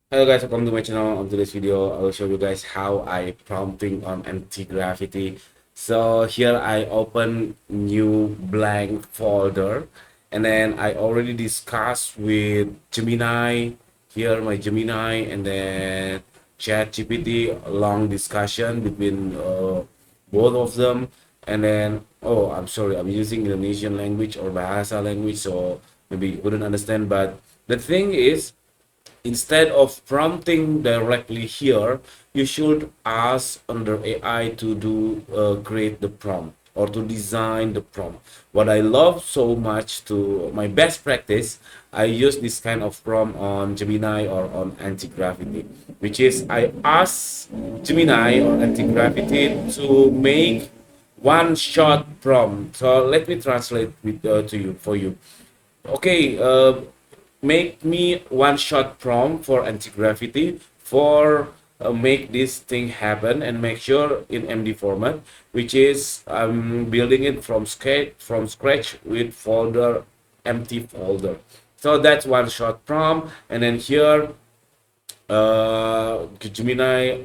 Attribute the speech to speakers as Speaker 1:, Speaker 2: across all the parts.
Speaker 1: Hello guys, welcome to my channel. On today's video, I will show you guys how I prompting on Antigravity. So here I open new blank folder, and then I already discussed with Gemini. Here my Gemini, and then ChatGPT. Long discussion between both of them, and then I'm sorry, I'm using Indonesian language or Bahasa language, so maybe you wouldn't understand. But the thing is, instead of prompting directly here, you should ask under AI to do create the prompt or to design the prompt. What I love so much, to my best practice, I use this kind of prompt on Gemini or on Antigravity, which is I ask Gemini or Antigravity to make one short prompt. So let me translate to you for you. Okay, make me one shot prompt for anti-gravity for make this thing happen, and make sure in MD format, which is I'm building it from scratch with folder empty folder. So that's one shot prompt, and then here Gemini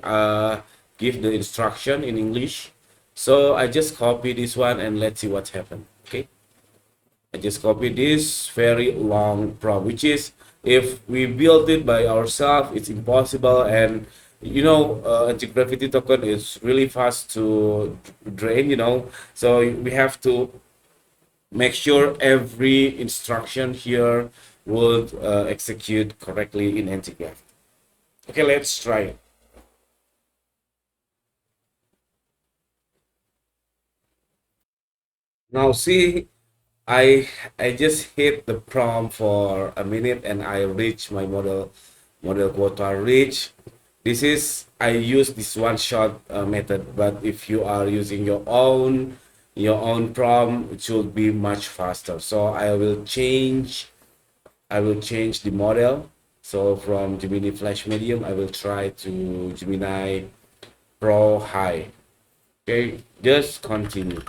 Speaker 1: give the instruction in English. So I just copy this one and let's see what happened. Okay. I just copy this very long prompt, which is if we build it by ourselves, it's impossible. And anti-gravity token is really fast to drain, so we have to make sure every instruction here would execute correctly in anti-gravity. Okay, let's try it. Now see, I just hit the prompt for a minute and I reach my model quota reach. This is I use this one shot method, but if you are using your own prompt, it should be much faster. So I will change the model. So from Gemini Flash Medium, I will try to Gemini Pro High. Okay, just continue.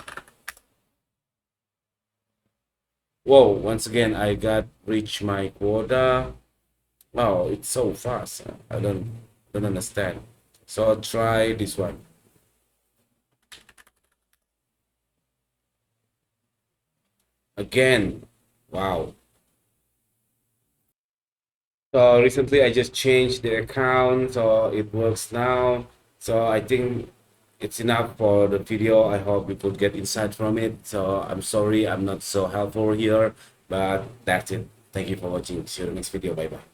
Speaker 1: Whoa, once again, I got reach my quota. Oh, it's so fast. I don't understand. So I'll try this one again. Wow. So recently I just changed the account, so it works now. So I think it's enough for the video. I hope you could get insight from it. So I'm sorry I'm not so helpful here, but that's it. Thank you for watching. See you in the next video. Bye bye.